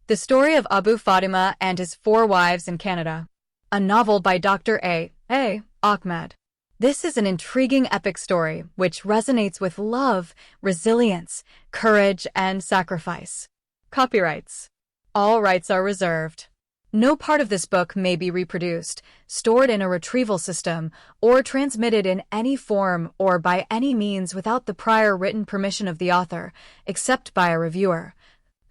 The Story of Abu Fatima and His Four Wives in Canada. A novel by Dr. A. Ahmed. This is an intriguing epic story which resonates with love, resilience, courage, and sacrifice. Copyrights. All rights are reserved. No part of this book may be reproduced, stored in a retrieval system, or transmitted in any form or by any means without the prior written permission of the author, except by a reviewer,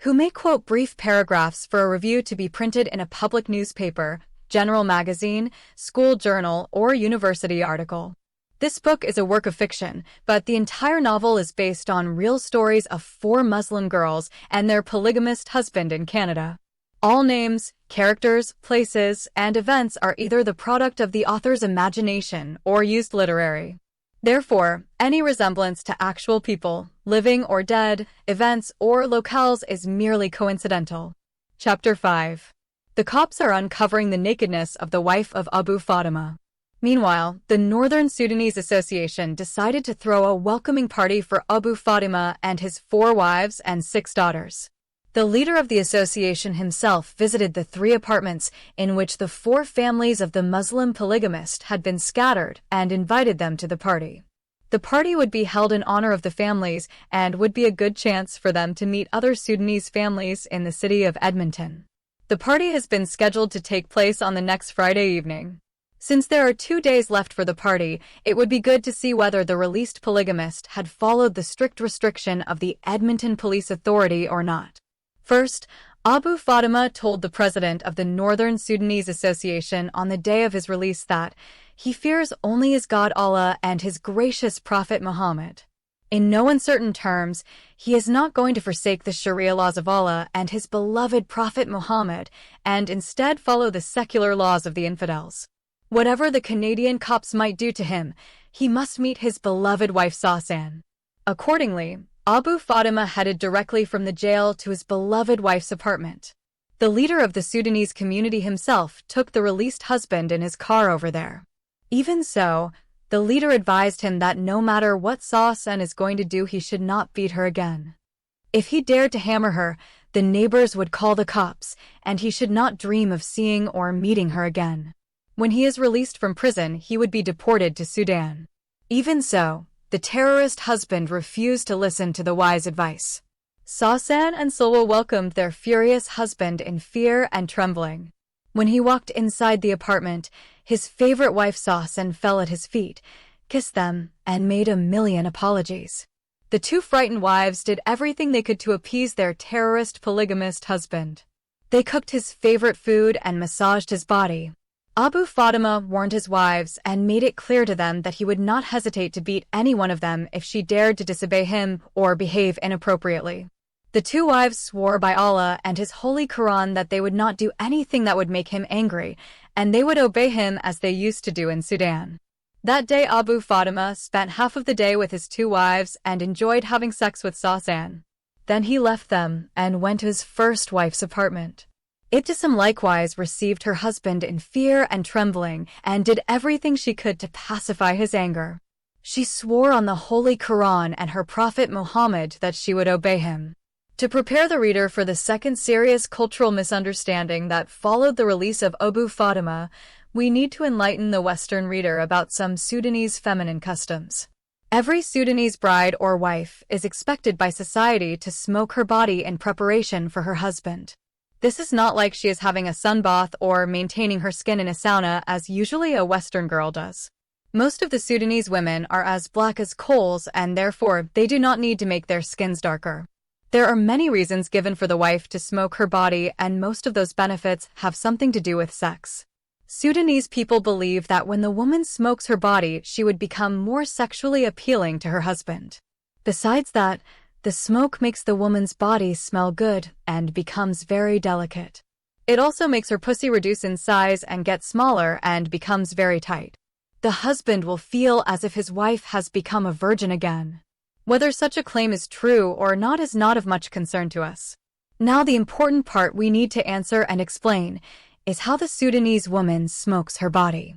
who may quote brief paragraphs for a review to be printed in a public newspaper, general magazine, school journal, or university article. This book is a work of fiction, but the entire novel is based on real stories of 4 Muslim girls and their polygamist husband in Canada. All names, characters, places, and events are either the product of the author's imagination or used literary. Therefore, any resemblance to actual people, living or dead, events, or locales is merely coincidental. Chapter 5. The cops are uncovering the nakedness of the wife of Abu Fatima. Meanwhile, the Northern Sudanese Association decided to throw a welcoming party for Abu Fatima and his 4 wives and 6 daughters. The leader of the association himself visited the 3 apartments in which the 4 families of the Muslim polygamist had been scattered and invited them to the party. The party would be held in honor of the families and would be a good chance for them to meet other Sudanese families in the city of Edmonton. The party has been scheduled to take place on the next Friday evening. Since there are 2 days left for the party, it would be good to see whether the released polygamist had followed the strict restriction of the Edmonton Police Authority or not. First, Abu Fatima told the president of the Northern Sudanese Association on the day of his release that he fears only his God Allah and his gracious Prophet Muhammad. In no uncertain terms, he is not going to forsake the Sharia laws of Allah and his beloved Prophet Muhammad and instead follow the secular laws of the infidels. Whatever the Canadian cops might do to him, he must meet his beloved wife Sassan. Accordingly, Abu Fatima headed directly from the jail to his beloved wife's apartment. The leader of the Sudanese community himself took the released husband in his car over there. Even so, the leader advised him that no matter what Sassan is going to do, he should not beat her again. If he dared to hammer her, the neighbors would call the cops, and he should not dream of seeing or meeting her again. When he is released from prison, he would be deported to Sudan. Even so, the terrorist husband refused to listen to the wise advice. Sassan and Sulwa welcomed their furious husband in fear and trembling. When he walked inside the apartment, his favorite wife Sassan fell at his feet, kissed them, and made a million apologies. The 2 frightened wives did everything they could to appease their terrorist polygamist husband. They cooked his favorite food and massaged his body. Abu Fatima warned his wives and made it clear to them that he would not hesitate to beat any one of them if she dared to disobey him or behave inappropriately. The 2 wives swore by Allah and his holy Quran that they would not do anything that would make him angry, and they would obey him as they used to do in Sudan. That day Abu Fatima spent half of the day with his 2 wives and enjoyed having sex with Sassan. Then he left them and went to his first wife's apartment. Ibtisam likewise received her husband in fear and trembling and did everything she could to pacify his anger. She swore on the Holy Quran and her Prophet Muhammad that she would obey him. To prepare the reader for the second serious cultural misunderstanding that followed the release of Abu Fatima, we need to enlighten the Western reader about some Sudanese feminine customs. Every Sudanese bride or wife is expected by society to smoke her body in preparation for her husband. This is not like she is having a sunbath or maintaining her skin in a sauna as usually a Western girl does. Most of the Sudanese women are as black as coals and therefore they do not need to make their skins darker. There are many reasons given for the wife to smoke her body, and most of those benefits have something to do with sex. Sudanese people believe that when the woman smokes her body, she would become more sexually appealing to her husband. Besides that, the smoke makes the woman's body smell good and becomes very delicate. It also makes her pussy reduce in size and get smaller and becomes very tight. The husband will feel as if his wife has become a virgin again. Whether such a claim is true or not is not of much concern to us. Now the important part we need to answer and explain is how the Sudanese woman smokes her body.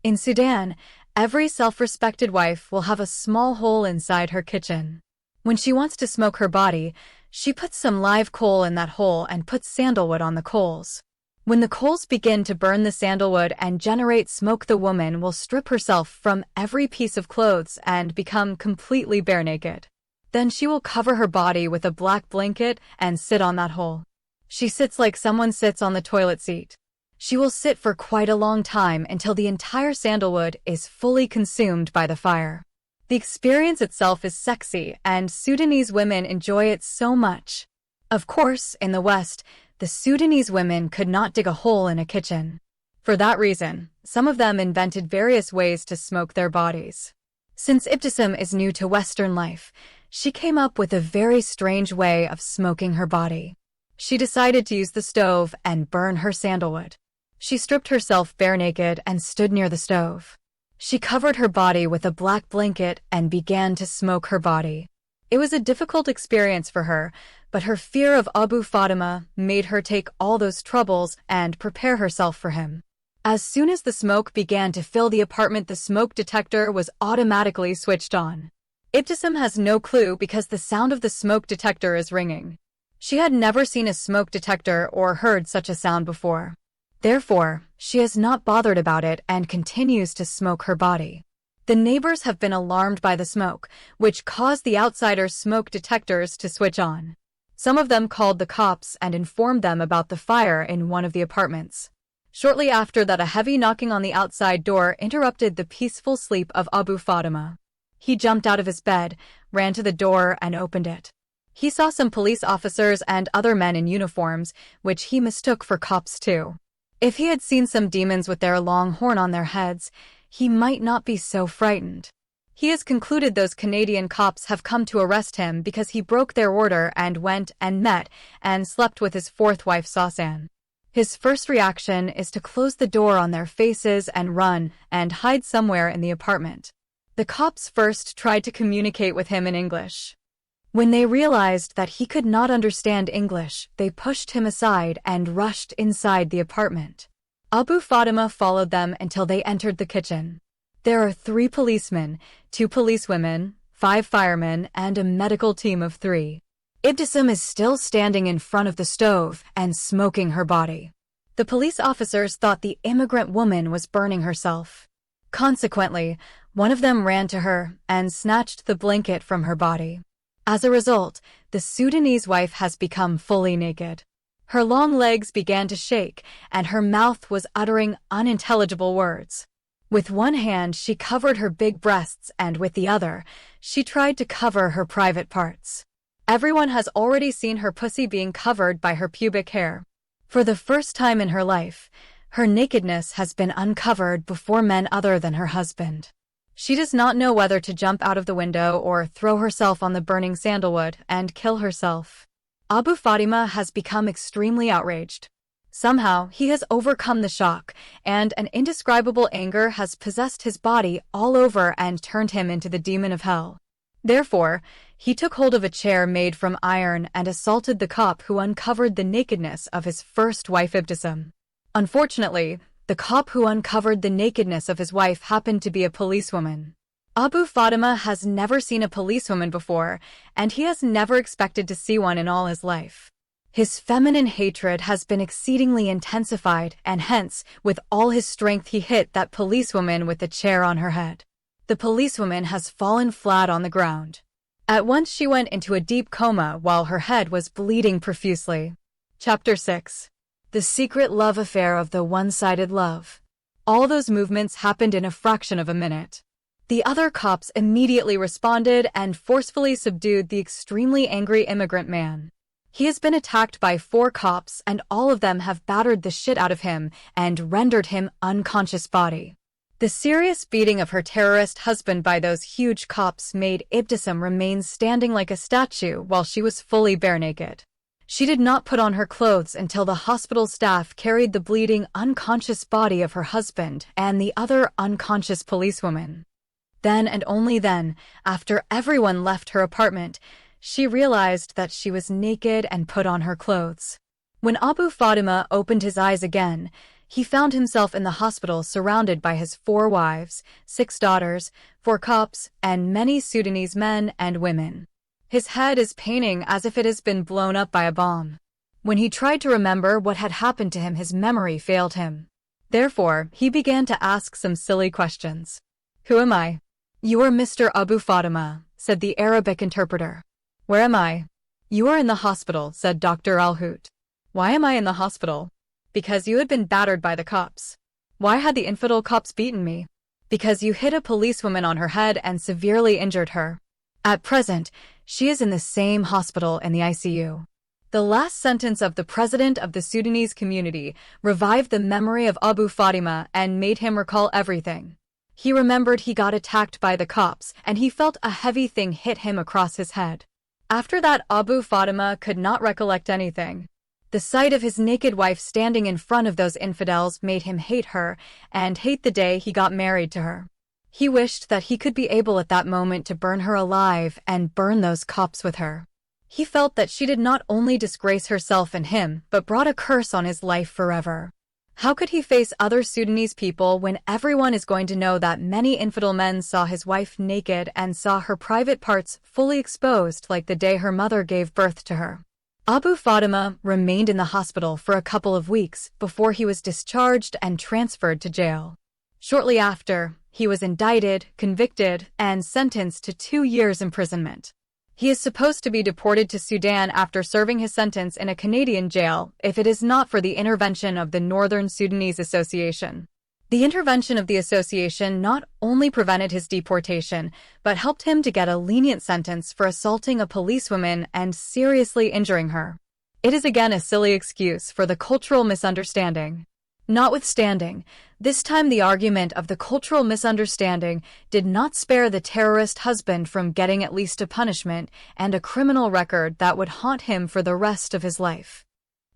In Sudan, every self-respected wife will have a small hole inside her kitchen. When she wants to smoke her body, She puts some live coal in that hole and puts sandalwood on the coals. When the coals begin to burn the sandalwood and generate smoke, the woman will strip herself from every piece of clothes and become completely bare naked. Then she will cover her body with a black blanket and sit on that hole. She sits like someone sits on the toilet seat. She will sit for quite a long time until the entire sandalwood is fully consumed by the fire. The experience itself is sexy, and Sudanese women enjoy it so much. Of course, in the West, the Sudanese women could not dig a hole in a kitchen. For that reason, some of them invented various ways to smoke their bodies. Since Ibtisam is new to Western life, she came up with a very strange way of smoking her body. She decided to use the stove and burn her sandalwood. She stripped herself bare naked and stood near the stove. She covered her body with a black blanket and began to smoke her body. It was a difficult experience for her, but her fear of Abu Fatima made her take all those troubles and prepare herself for him. As soon as the smoke began to fill the apartment, the smoke detector was automatically switched on. Ibtisam has no clue because the sound of the smoke detector is ringing. She had never seen a smoke detector or heard such a sound before. Therefore, she has not bothered about it and continues to smoke her body. The neighbors have been alarmed by the smoke, which caused the outsider smoke detectors to switch on. Some of them called the cops and informed them about the fire in one of the apartments. Shortly after that, a heavy knocking on the outside door interrupted the peaceful sleep of Abu Fatima. He jumped out of his bed, ran to the door, and opened it. He saw some police officers and other men in uniforms, which he mistook for cops too. If he had seen some demons with their long horn on their heads, he might not be so frightened. He has concluded those Canadian cops have come to arrest him because he broke their order and went and met and slept with his fourth wife Sasan. His first reaction is to close the door on their faces and run and hide somewhere in the apartment. The cops first tried to communicate with him in English. When they realized that he could not understand English, they pushed him aside and rushed inside the apartment. Abu Fatima followed them until they entered the kitchen. There are 3 policemen, 2 policewomen, 5 firemen, and a medical team of 3. Ibtisam is still standing in front of the stove and smoking her body. The police officers thought the immigrant woman was burning herself. Consequently, one of them ran to her and snatched the blanket from her body. As a result, the Sudanese wife has become fully naked. Her long legs began to shake, and her mouth was uttering unintelligible words. With one hand, she covered her big breasts, and with the other, she tried to cover her private parts. Everyone has already seen her pussy being covered by her pubic hair. For the first time in her life, her nakedness has been uncovered before men other than her husband. She does not know whether to jump out of the window or throw herself on the burning sandalwood and kill herself. Abu Fatima has become extremely outraged. Somehow, he has overcome the shock, and an indescribable anger has possessed his body all over and turned him into the demon of hell. Therefore, he took hold of a chair made from iron and assaulted the cop who uncovered the nakedness of his first wife Ibtisam. Unfortunately, the cop who uncovered the nakedness of his wife happened to be a policewoman. Abu Fatima has never seen a policewoman before, and he has never expected to see one in all his life. His feminine hatred has been exceedingly intensified, and hence, with all his strength, he hit that policewoman with the chair on her head. The policewoman has fallen flat on the ground. At once she went into a deep coma while her head was bleeding profusely. Chapter 6. The secret love affair of the one-sided love. All those movements happened in a fraction of a minute. The other cops immediately responded and forcefully subdued the extremely angry immigrant man. He has been attacked by 4 cops, and all of them have battered the shit out of him and rendered him unconscious body. The serious beating of her terrorist husband by those huge cops made Ibtisam remain standing like a statue while she was fully bare naked. She did not put on her clothes until the hospital staff carried the bleeding, unconscious body of her husband and the other unconscious policewoman. Then and only then, after everyone left her apartment, she realized that she was naked and put on her clothes. When Abu Fatima opened his eyes again, he found himself in the hospital surrounded by his 4 wives, 6 daughters, 4 cops, and many Sudanese men and women. His head is paining as if it has been blown up by a bomb. When he tried to remember what had happened to him, his memory failed him. Therefore, he began to ask some silly questions. "Who am I?" "You are Mr. Abu Fatima," said the Arabic interpreter. "Where am I?" "You are in the hospital," said Dr. Al-Hout. "Why am I in the hospital?" "Because you had been battered by the cops." "Why had the infidel cops beaten me?" "Because you hit a policewoman on her head and severely injured her. At present, she is in the same hospital in the ICU." The last sentence of the president of the Sudanese community revived the memory of Abu Fatima and made him recall everything. He remembered he got attacked by the cops, and he felt a heavy thing hit him across his head. After that, Abu Fatima could not recollect anything. The sight of his naked wife standing in front of those infidels made him hate her and hate the day he got married to her. He wished that he could be able at that moment to burn her alive and burn those cops with her. He felt that she did not only disgrace herself and him, but brought a curse on his life forever. How could he face other Sudanese people when everyone is going to know that many infidel men saw his wife naked and saw her private parts fully exposed like the day her mother gave birth to her? Abu Fatima remained in the hospital for a couple of weeks before he was discharged and transferred to jail. Shortly after, he was indicted, convicted, and sentenced to 2 years imprisonment. He is supposed to be deported to Sudan after serving his sentence in a Canadian jail if it is not for the intervention of the Northern Sudanese Association. The intervention of the association not only prevented his deportation, but helped him to get a lenient sentence for assaulting a policewoman and seriously injuring her. It is again a silly excuse for the cultural misunderstanding. Notwithstanding, this time the argument of the cultural misunderstanding did not spare the terrorist husband from getting at least a punishment and a criminal record that would haunt him for the rest of his life.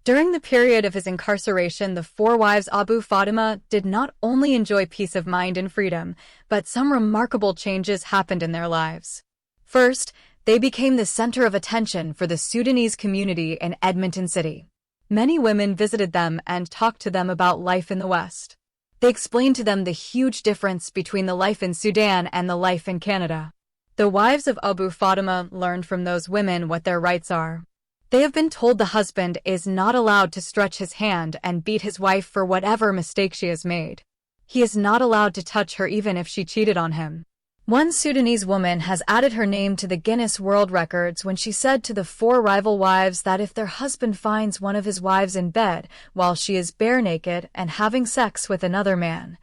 During the period of his incarceration, the 4 wives Abu Fatima did not only enjoy peace of mind and freedom, but some remarkable changes happened in their lives. First, they became the center of attention for the Sudanese community in Edmonton City. Many women visited them and talked to them about life in the West. They explained to them the huge difference between the life in Sudan and the life in Canada. The wives of Abu Fatima learned from those women what their rights are. They have been told the husband is not allowed to stretch his hand and beat his wife for whatever mistake she has made. He is not allowed to touch her even if she cheated on him. One Sudanese woman has added her name to the Guinness World Records when she said to the 4 rival wives that if their husband finds one of his wives in bed while she is bare naked and having sex with another man,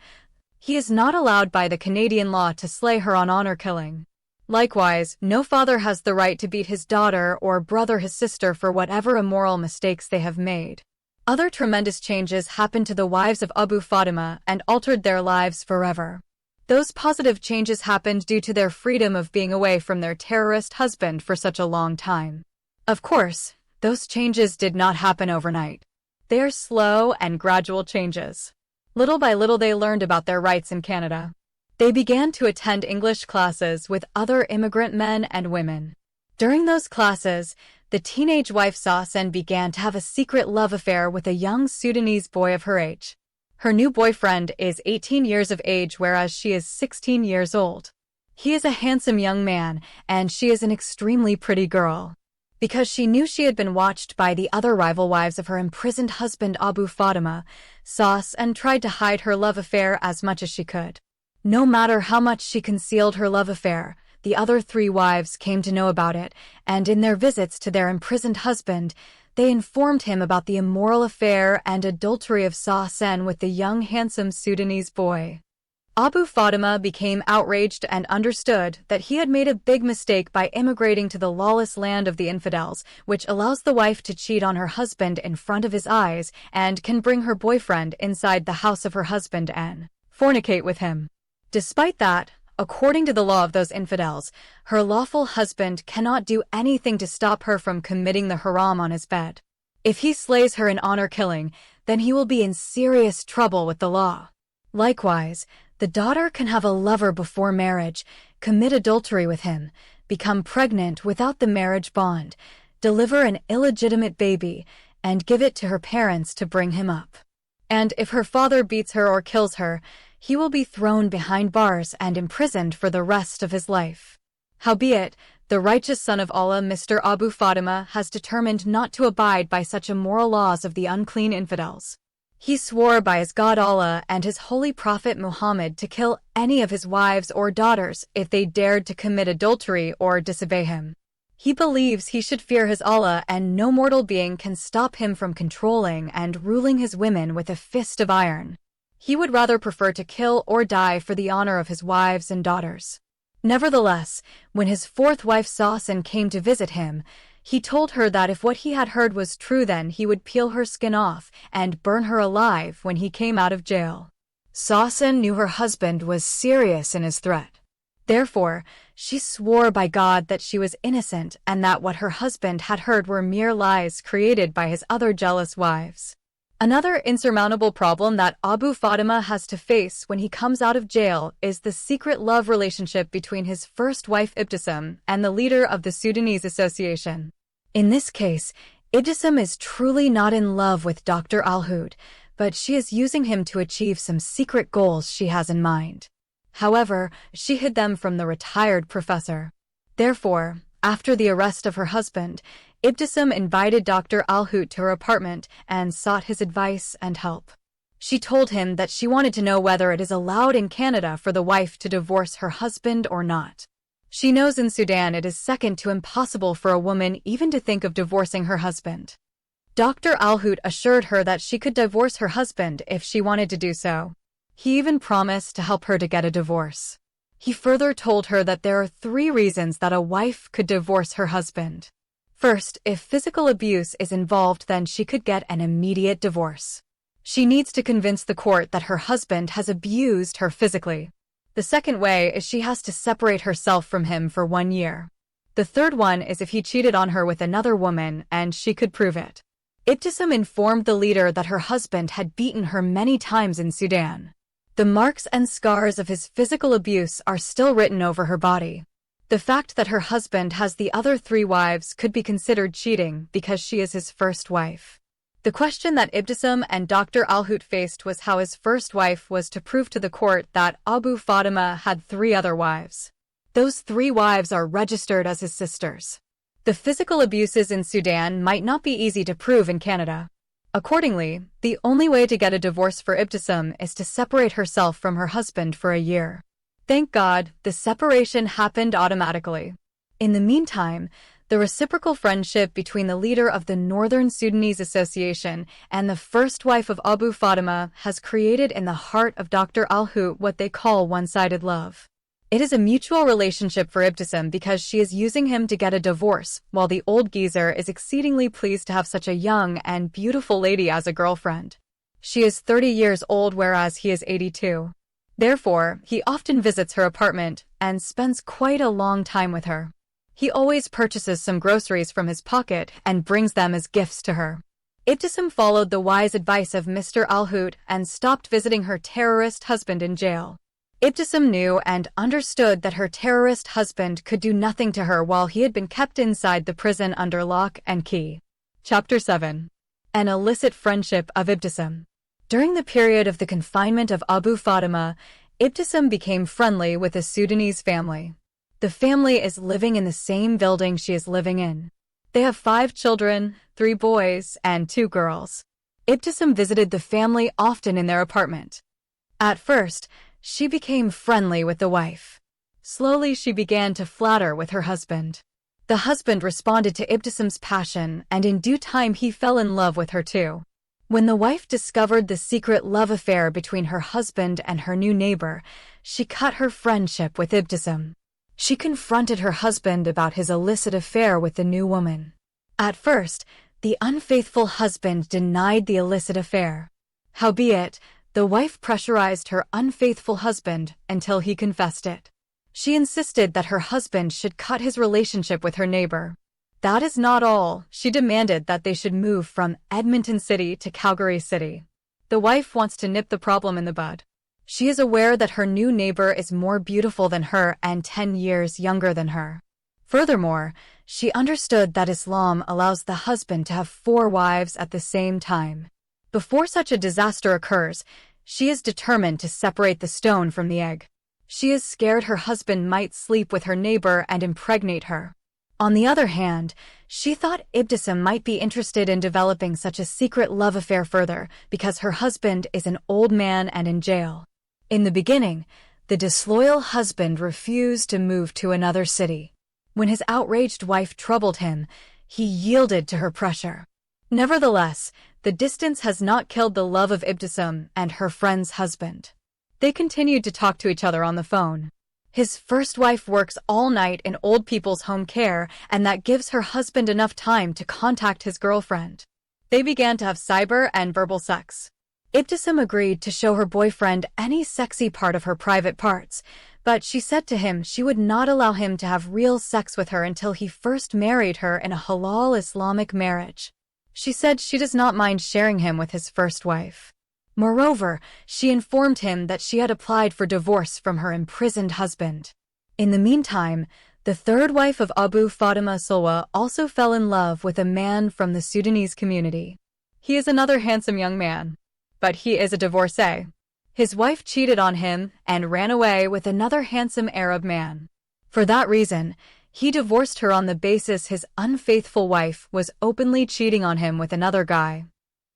he is not allowed by the Canadian law to slay her on honor killing. Likewise, no father has the right to beat his daughter or brother his sister for whatever immoral mistakes they have made. Other tremendous changes happened to the wives of Abu Fatima and altered their lives forever. Those positive changes happened due to their freedom of being away from their terrorist husband for such a long time. Of course, those changes did not happen overnight. They are slow and gradual changes. Little by little they learned about their rights in Canada. They began to attend English classes with other immigrant men and women. During those classes, the teenage wife Sassen began to have a secret love affair with a young Sudanese boy of her age. Her new boyfriend is 18 years of age, whereas she is 16 years old. He is a handsome young man, and she is an extremely pretty girl. Because she knew she had been watched by the other rival wives of her imprisoned husband Abu Fatima, Sassen tried to hide her love affair as much as she could. No matter how much she concealed her love affair, the other 3 wives came to know about it, and in their visits to their imprisoned husband, they informed him about the immoral affair and adultery of Sassen with the young handsome Sudanese boy. Abu Fatima became outraged and understood that he had made a big mistake by immigrating to the lawless land of the infidels, which allows the wife to cheat on her husband in front of his eyes and can bring her boyfriend inside the house of her husband and fornicate with him. Despite that, according to the law of those infidels, her lawful husband cannot do anything to stop her from committing the haram on his bed. If he slays her in honor killing, then he will be in serious trouble with the law. Likewise, the daughter can have a lover before marriage, commit adultery with him, become pregnant without the marriage bond, deliver an illegitimate baby, and give it to her parents to bring him up. And if her father beats her or kills her, he will be thrown behind bars and imprisoned for the rest of his life. Howbeit, The righteous son of Allah, Mr. Abu Fatima, has determined not to abide by such immoral laws of the unclean infidels. He swore by his God Allah and his holy prophet Muhammad to kill any of his wives or daughters if they dared to commit adultery or disobey him. He believes he should fear his Allah, and no mortal being can stop him from controlling and ruling his women with a fist of iron. He would rather prefer to kill or die for the honor of his wives and daughters. Nevertheless, when his fourth wife Sawsan came to visit him, he told her that if what he had heard was true, then he would peel her skin off and burn her alive when he came out of jail. Sawsan knew her husband was serious in his threat. Therefore, she swore by God that she was innocent and that what her husband had heard were mere lies created by his other jealous wives. Another insurmountable problem that Abu Fatima has to face when he comes out of jail is the secret love relationship between his first wife Ibtisam and the leader of the Sudanese Association. In this case, Ibtisam is truly not in love with Dr. Al-Hud, but she is using him to achieve some secret goals she has in mind. However, she hid them from the retired professor. Therefore, after the arrest of her husband, Ibtisam invited Dr. Al-Hud to her apartment and sought his advice and help. She told him that she wanted to know whether it is allowed in Canada for the wife to divorce her husband or not. She knows in Sudan it is second to impossible for a woman even to think of divorcing her husband. Dr. Al-Hud assured her that she could divorce her husband if she wanted to do so. He even promised to help her to get a divorce. He further told her that there are 3 reasons that a wife could divorce her husband. First, if physical abuse is involved, then she could get an immediate divorce. She needs to convince the court that her husband has abused her physically. The second way is she has to separate herself from him for 1 year. The third one is if he cheated on her with another woman and she could prove it. Ibtisam informed the leader that her husband had beaten her many times in Sudan. The marks and scars of his physical abuse are still written over her body. The fact that her husband has the other 3 wives could be considered cheating because she is his first wife. The question that Ibtisam and Dr. Al-Hud faced was how his first wife was to prove to the court that Abu Fatima had 3 other wives. Those 3 wives are registered as his sisters. The physical abuses in Sudan might not be easy to prove in Canada. Accordingly, the only way to get a divorce for Ibtisam is to separate herself from her husband for a year. Thank God, the separation happened automatically. In the meantime, the reciprocal friendship between the leader of the Northern Sudanese Association and the first wife of Abu Fatima has created in the heart of Dr. Al-Hud what they call one-sided love. It is a mutual relationship for Ibtisam because she is using him to get a divorce, while the old geezer is exceedingly pleased to have such a young and beautiful lady as a girlfriend. She is 30 years old, whereas he is 82. Therefore, he often visits her apartment and spends quite a long time with her. He always purchases some groceries from his pocket and brings them as gifts to her. Ibtisam followed the wise advice of Mr. Al-Hud and stopped visiting her terrorist husband in jail. Ibtisam knew and understood that her terrorist husband could do nothing to her while he had been kept inside the prison under lock and key. Chapter 7. An illicit friendship of Ibtisam. During the period of the confinement of Abu Fatima, Ibtisam became friendly with a Sudanese family. The family is living in the same building she is living in. They have 5 children, 3 boys and 2 girls. Ibtisam visited the family often in their apartment. At first, she became friendly with the wife. Slowly she began to flatter with her husband. The husband responded to Ibtisam's passion, and in due time he fell in love with her too. When the wife discovered the secret love affair between her husband and her new neighbor, she cut her friendship with Ibtisam. She confronted her husband about his illicit affair with the new woman. At first, the unfaithful husband denied the illicit affair. Howbeit, the wife pressurized her unfaithful husband until he confessed it. She insisted that her husband should cut his relationship with her neighbor. That is not all. She demanded that they should move from Edmonton City to Calgary City. The wife wants to nip the problem in the bud. She is aware that her new neighbor is more beautiful than her and 10 years younger than her. Furthermore, she understood that Islam allows the husband to have 4 wives at the same time. Before such a disaster occurs, she is determined to separate the stone from the egg. She is scared her husband might sleep with her neighbor and impregnate her. On the other hand, she thought Ibtisam might be interested in developing such a secret love affair further because her husband is an old man and in jail. In the beginning, the disloyal husband refused to move to another city. When his outraged wife troubled him, he yielded to her pressure. Nevertheless, the distance has not killed the love of Ibtisam and her friend's husband. They continued to talk to each other on the phone. His first wife works all night in old people's home care, and that gives her husband enough time to contact his girlfriend. They began to have cyber and verbal sex. Ibtisam agreed to show her boyfriend any sexy part of her private parts, but she said to him she would not allow him to have real sex with her until he first married her in a halal Islamic marriage. She said she does not mind sharing him with his first wife. Moreover, she informed him that she had applied for divorce from her imprisoned husband. In the meantime, the third wife of Abu Fatima Sulwa also fell in love with a man from the Sudanese community. He is another handsome young man, but he is a divorcee. His wife cheated on him and ran away with another handsome Arab man. For that reason, he divorced her on the basis his unfaithful wife was openly cheating on him with another guy.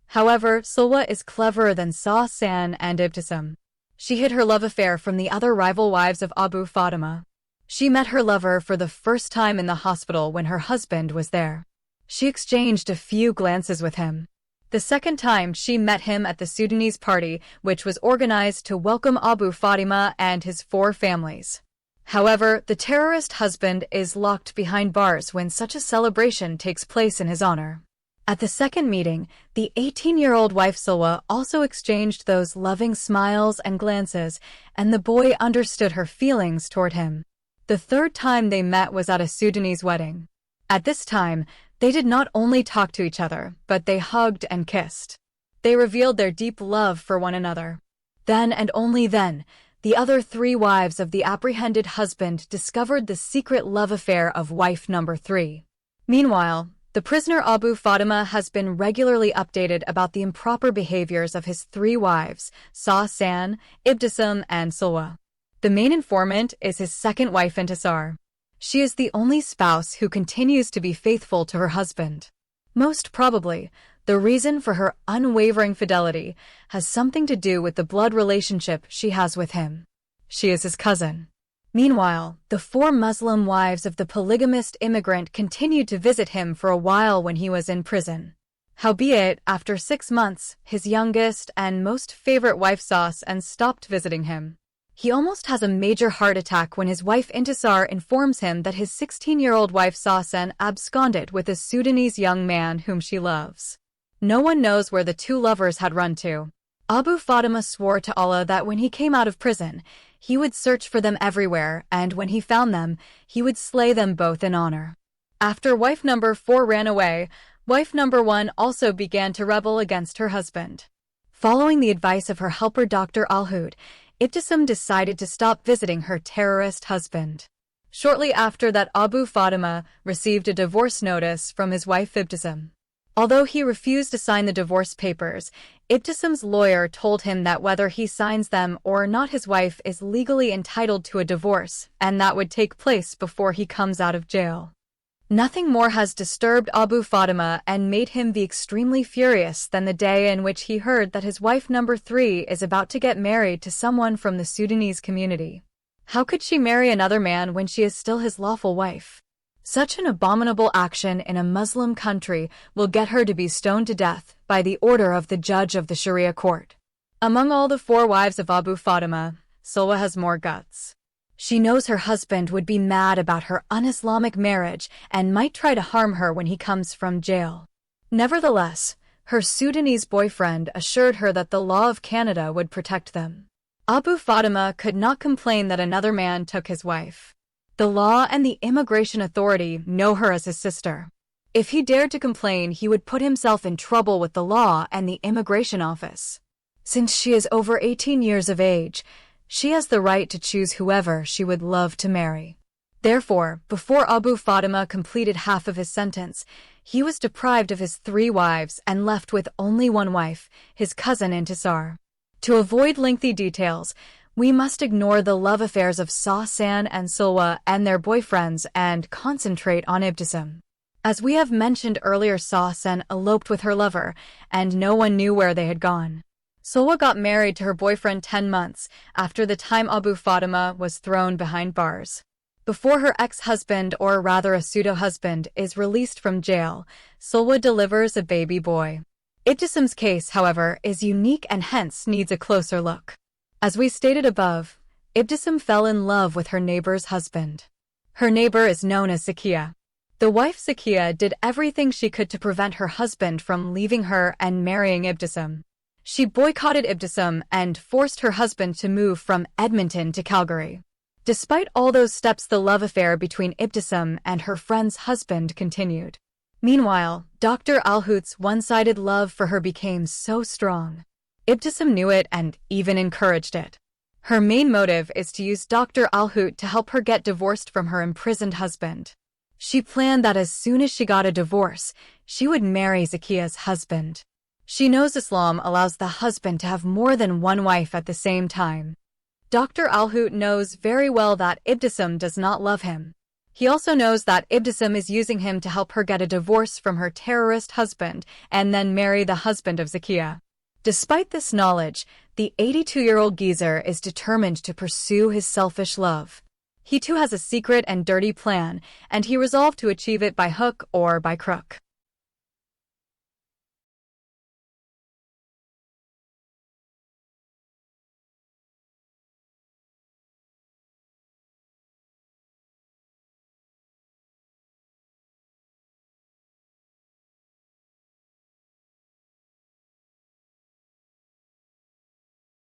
However, Sulwa is cleverer than San and Ibtisam. She hid her love affair from the other rival wives of Abu Fatima. She met her lover for the first time in the hospital when her husband was there. She exchanged a few glances with him. The second time she met him at the Sudanese party, which was organized to welcome Abu Fatima and his 4 families. However, the terrorist husband is locked behind bars when such a celebration takes place in his honor. At the second meeting, the 18-year-old wife Sulwa also exchanged those loving smiles and glances, and the boy understood her feelings toward him. The third time they met was at a Sudanese wedding. At this time, they did not only talk to each other, but they hugged and kissed. They revealed their deep love for one another. Then and only then, the other 3 wives of the apprehended husband discovered the secret love affair of wife number 3. Meanwhile, the prisoner Abu Fatima has been regularly updated about the improper behaviors of his 3 wives, San, Ibtisam, and Sulwa. The main informant is his second wife Intisar. She is the only spouse who continues to be faithful to her husband. Most probably, the reason for her unwavering fidelity has something to do with the blood relationship she has with him. She is his cousin. Meanwhile, the 4 Muslim wives of the polygamist immigrant continued to visit him for a while when he was in prison. Howbeit, after 6 months, his youngest and most favorite wife and stopped visiting him. He almost has a major heart attack when his wife Intisar informs him that his 16-year-old wife Sen absconded with a Sudanese young man whom she loves. No one knows where the 2 lovers had run to. Abu Fatima swore to Allah that when he came out of prison, he would search for them everywhere, and when he found them, he would slay them both in honor. After wife number 4 ran away, wife number 1 also began to rebel against her husband. Following the advice of her helper Dr. Al-Hud, Ibtisam decided to stop visiting her terrorist husband. Shortly after that, Abu Fatima received a divorce notice from his wife Ibtisam. Although he refused to sign the divorce papers, Ibtisam's lawyer told him that whether he signs them or not, his wife is legally entitled to a divorce, and that would take place before he comes out of jail. Nothing more has disturbed Abu Fatima and made him be extremely furious than the day in which he heard that his wife number 3 is about to get married to someone from the Sudanese community. How could she marry another man when she is still his lawful wife? Such an abominable action in a Muslim country will get her to be stoned to death by the order of the judge of the Sharia court. Among all the 4 wives of Abu Fatima, Sulwa has more guts. She knows her husband would be mad about her un-Islamic marriage and might try to harm her when he comes from jail. Nevertheless, her Sudanese boyfriend assured her that the law of Canada would protect them. Abu Fatima could not complain that another man took his wife. The law and the immigration authority know her as his sister. If he dared to complain, he would put himself in trouble with the law and the immigration office. Since she is over 18 years of age, she has the right to choose whoever she would love to marry. Therefore, before Abu Fatima completed half of his sentence, he was deprived of his 3 wives and left with only one wife, his cousin Intisar. To avoid lengthy details, We must ignore the love affairs of Sa-san and Silwa and their boyfriends and concentrate on Ibtisam. As we have mentioned earlier, Sa-san eloped with her lover, and no one knew where they had gone. Silwa got married to her boyfriend 10 months after the time Abu Fatima was thrown behind bars. Before her ex-husband, or rather a pseudo-husband, is released from jail, Silwa delivers a baby boy. Ibtisam's case, however, is unique and hence needs a closer look. As we stated above, Ibtisam fell in love with her neighbor's husband. Her neighbor is known as Zakia. The wife Zakia did everything she could to prevent her husband from leaving her and marrying Ibtisam. She boycotted Ibtisam and forced her husband to move from Edmonton to Calgary. Despite all those steps, the love affair between Ibtisam and her friend's husband continued. Meanwhile, Dr. Alhout's one-sided love for her became so strong. Ibtisam knew it and even encouraged it. Her main motive is to use Dr. Alhout to help her get divorced from her imprisoned husband. She planned that as soon as she got a divorce, she would marry Zakia's husband. She knows Islam allows the husband to have more than one wife at the same time. Dr. Alhout knows very well that Ibtisam does not love him. He also knows that Ibtisam is using him to help her get a divorce from her terrorist husband and then marry the husband of Zakia. Despite this knowledge, the 82-year-old geezer is determined to pursue his selfish love. He too has a secret and dirty plan, and he resolved to achieve it by hook or by crook.